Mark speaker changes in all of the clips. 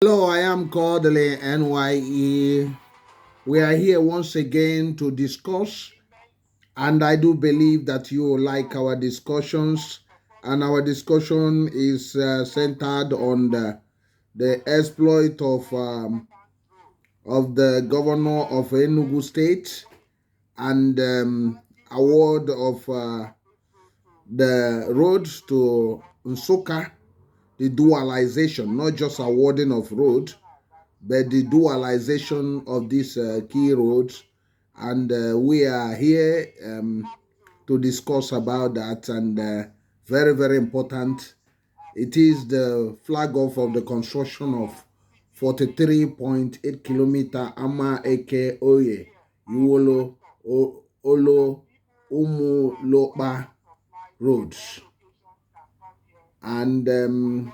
Speaker 1: Hello, I am Kodili-nye. We are here once again to discuss, and I do believe that you will like our discussions. And our discussion is centered on the exploit of the governor of Enugu State and award of the roads to Nsukka, the dualization, not just awarding of road, but the dualization of these key roads. And we are here to discuss about that. And very, very important. It is the flag off of the construction of 43.8 kilometer Ama Eke Oye Iwolo Olo Umu Lokpa roads. And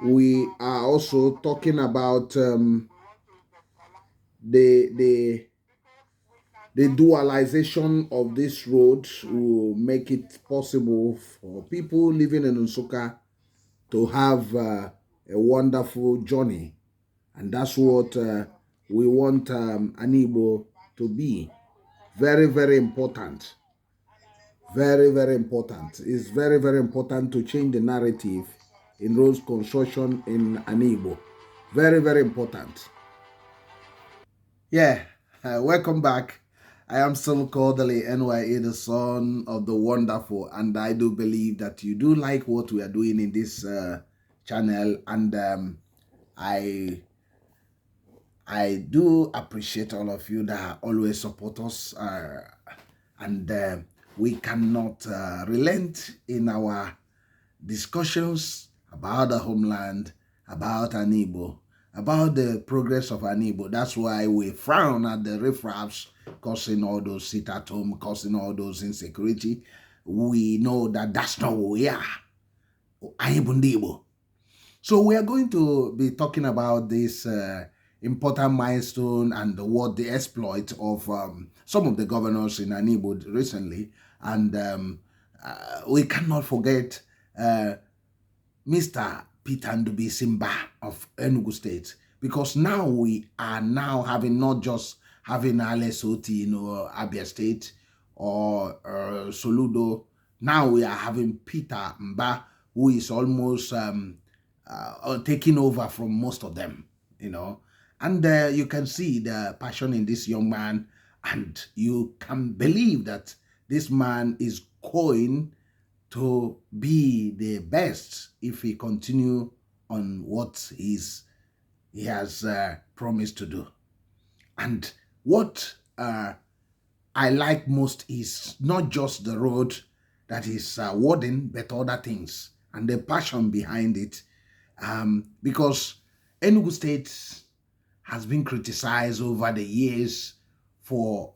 Speaker 1: we are also talking about the the the dualization of this road will make it possible for people living in Nsukka to have a wonderful journey, and that's what we want Anibo to be. Very, very important. Very, very important. It's very, very important to change the narrative in road construction in Anibo. Very, very important. Yeah, welcome back. I am still Kodili-nye, the son of the wonderful, and I do believe that you do like what we are doing in this channel, and I do appreciate all of you that always support us, and we cannot relent in our discussions about the homeland, about Anibo, about the progress of Anibo. That's why we frown at the riffraffs causing all those sit at home, causing all those insecurity. We know that that's not who we are. Anibo. So we are going to be talking about this important milestone and what the exploit of some of the governors in Anibo recently. And we cannot forget Mr. Peter Ndubi-Simba of Enugu State, because now we are now having not just having LSOT, Abia State or Soludo. Now we are having Peter Mbah, who is almost taking over from most of them. And you can see the passion in this young man, and you can believe that this man is going to be the best if he continue on what he has promised to do. And what I like most is not just the road that is awarding, but other things and the passion behind it. Because Enugu State has been criticized over the years for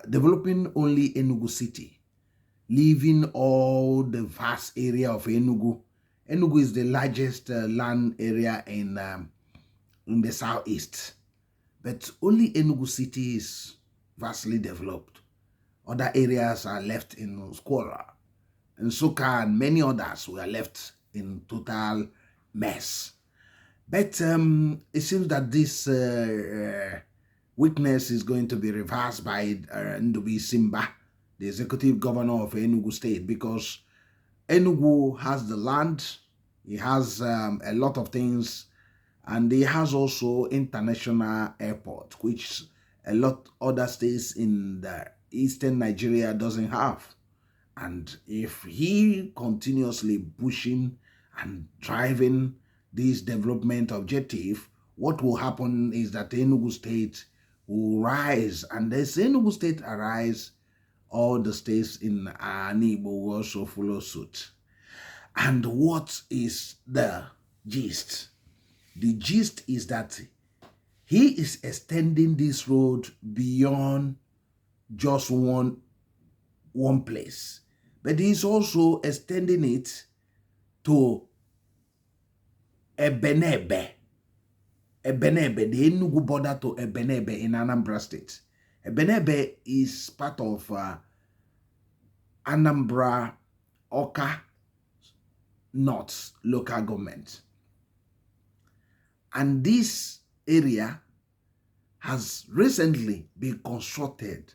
Speaker 1: developing only Enugu City, leaving all the vast area of Enugu. Enugu is the largest land area in the southeast, but only Enugu City is vastly developed. Other areas are left in squalor. Nsukka and many others were left in total mess. But it seems that this weakness is going to be reversed by Ndubi-Simba, the executive governor of Enugu State, because Enugu has the land, he has a lot of things, and he has also international airport, which a lot other states in the eastern Nigeria doesn't have. And if he continuously pushing and driving this development objective, what will happen is that Enugu State will rise, and as Enugu State arise, all the states in Anibo will also follow suit. And what is the gist? The gist is that he is extending this road beyond just one place, but he's also extending it to Ebenebe, the Enugu border to Ebenebe in Anambra State. Ebenebe is part of Anambra Oka North local government. And this area has recently been constructed.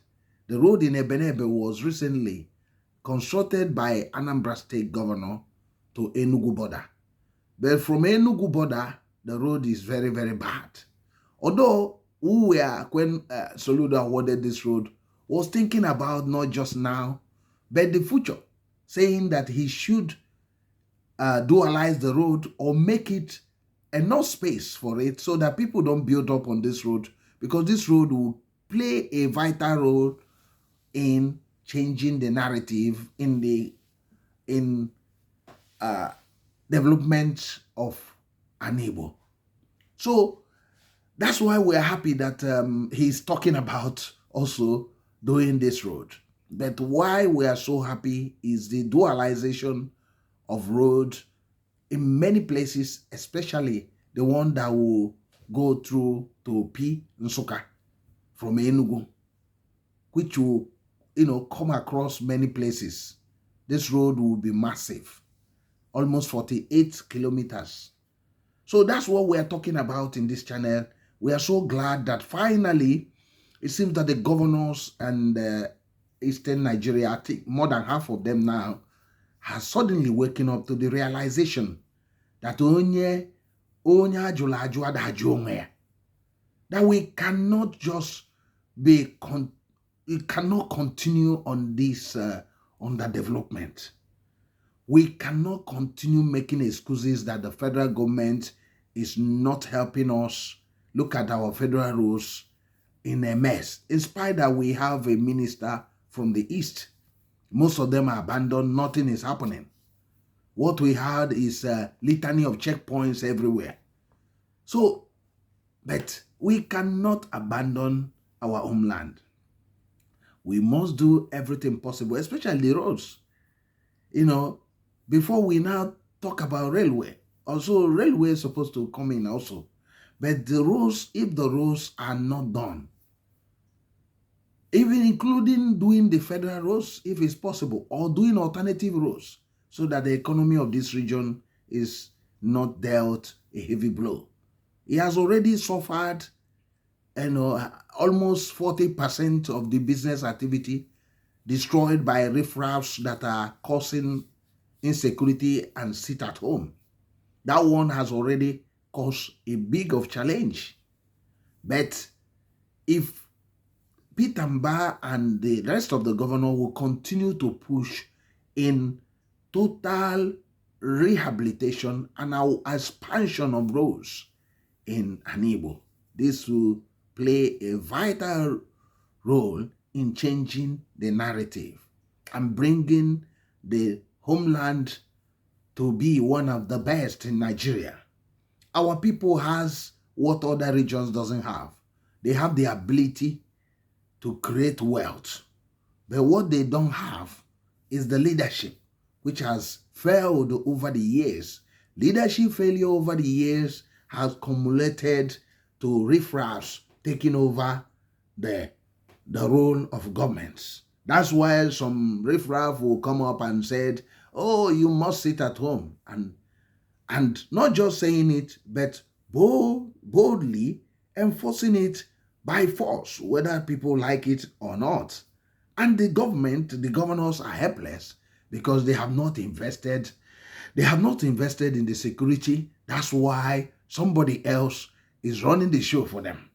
Speaker 1: The road in Ebenebe was recently constructed by Anambra State Governor to Enugu border. But from Enugu border, the road is very, very bad. Although when Soludo awarded this road, was thinking about not just now, but the future, saying that he should dualize the road or make it enough space for it so that people don't build up on this road, because this road will play a vital role in changing the narrative in the development of Anibo. So that's why we're happy that he's talking about also doing this road. But why we are so happy is the dualization of road in many places, especially the one that will go through to Nsukka from Enugu, which will, come across many places. This road will be massive, almost 48 kilometers. So that's what we are talking about in this channel. We are so glad that finally, it seems that the governors and Eastern Nigeria, I think more than half of them now, has suddenly waken up to the realization that that we cannot just we cannot continue on this underdevelopment. We cannot continue making excuses that the federal government is not helping us. Look at our federal roads in a mess. In spite that we have a minister from the east, most of them are abandoned. Nothing is happening. What we had is a litany of checkpoints everywhere. So, but we cannot abandon our homeland. We must do everything possible, especially the roads. Before we now talk about railway. Also, railway is supposed to come in also. But the roads, if the roads are not done, even including doing the federal roads, if it's possible, or doing alternative roads, so that the economy of this region is not dealt a heavy blow. It has already suffered, almost 40% of the business activity destroyed by riffraffs that are causing insecurity and sit at home. That one has already caused a big of challenge. But if Gov.Mbah and the rest of the governor will continue to push in total rehabilitation and our expansion of roads in Anibo, this will play a vital role in changing the narrative and bringing the homeland to be one of the best in Nigeria. Our people has what other regions doesn't have. They have the ability to create wealth. But what they don't have is the leadership, which has failed over the years. Leadership failure over the years has cumulated to riffraffs taking over the role of governments. That's why some riffraff will come up and said, oh, you must sit at home. And not just saying it, but boldly enforcing it by force, whether people like it or not. And the government, the governors are helpless because they have not invested. They have not invested in the security. That's why somebody else is running the show for them.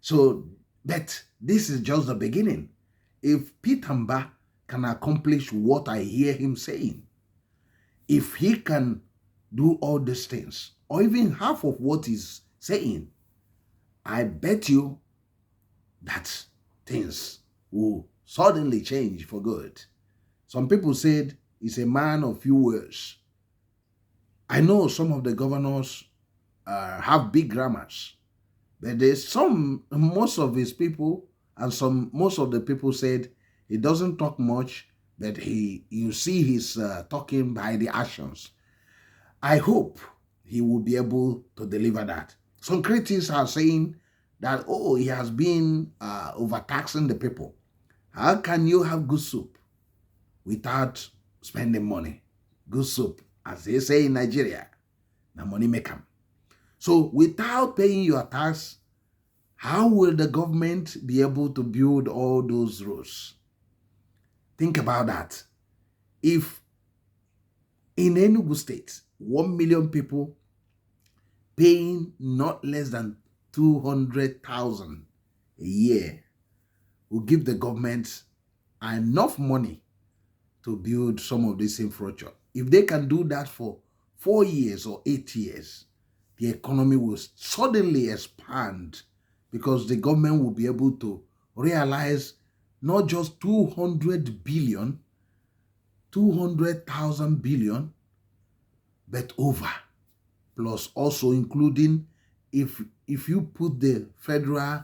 Speaker 1: So, but this is just the beginning. If Gov.Mbah can accomplish what I hear him saying, if he can do all these things, or even half of what he's saying, I bet you that things will suddenly change for good. Some people said he's a man of few words. I know some of the governors have big grammars, but there's most of his people and most of the people said he doesn't talk much, but you see he's talking by the actions. I hope he will be able to deliver that. Some critics are saying that, oh, he has been overtaxing the people. How can you have good soup without spending money? Good soup, as they say in Nigeria, the money make 'em. So without paying your tax, how will the government be able to build all those roads? Think about that. If in Enugu State, 1 million people paying not less than 200,000 a year will give the government enough money to build some of this infrastructure. If they can do that for 4 years or 8 years, the economy will suddenly expand because the government will be able to realize not just 200 billion, 200,000 billion, but over. Plus also including if you put the federal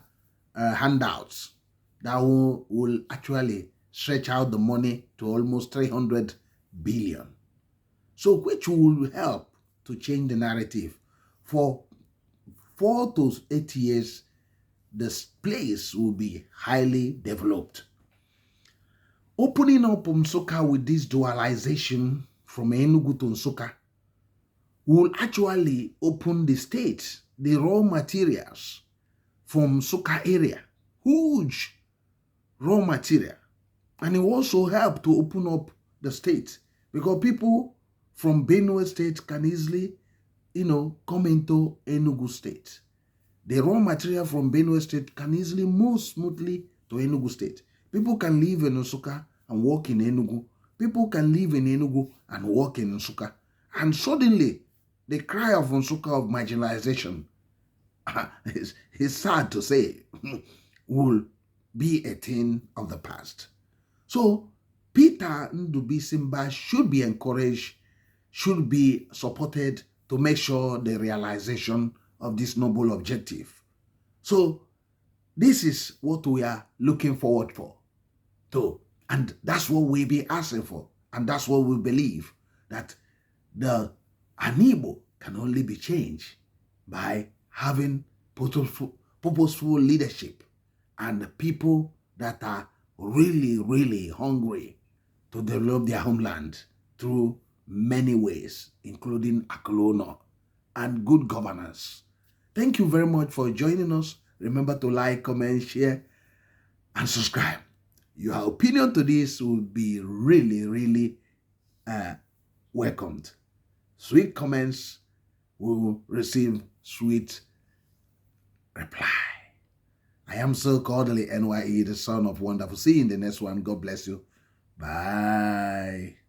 Speaker 1: handouts, that will actually stretch out the money to almost 300 billion. So which will help to change the narrative. For 4 to 8 years, this place will be highly developed. Opening up Nsukka with this dualization from Enugu to Nsukka will actually open the state, the raw materials from Nsukka area, huge raw material. And it will also help to open up the state because people from Benue State can easily, come into Enugu State. The raw material from Benue State can easily move smoothly to Enugu State. People can live in Nsukka and work in Enugu. People can live in Enugu and work in Nsukka. And suddenly, the cry of Nsukka of marginalization, is sad to say, will be a thing of the past. So, Peter Ndubuisi should be encouraged, should be supported to make sure the realization of this noble objective. So, this is what we are looking forward for. And that's what we be asking for. And that's what we believe, that the Igbo can only be changed by having purposeful leadership and people that are really, really hungry to develop their homeland through many ways, including Akolono and good governance. Thank you very much for joining us. Remember to like, comment, share, and subscribe. Your opinion to this will be really, really welcomed. Sweet comments will receive sweet reply. I am so Kodili-nye, the son of wonderful. See you in the next one. God bless you. Bye.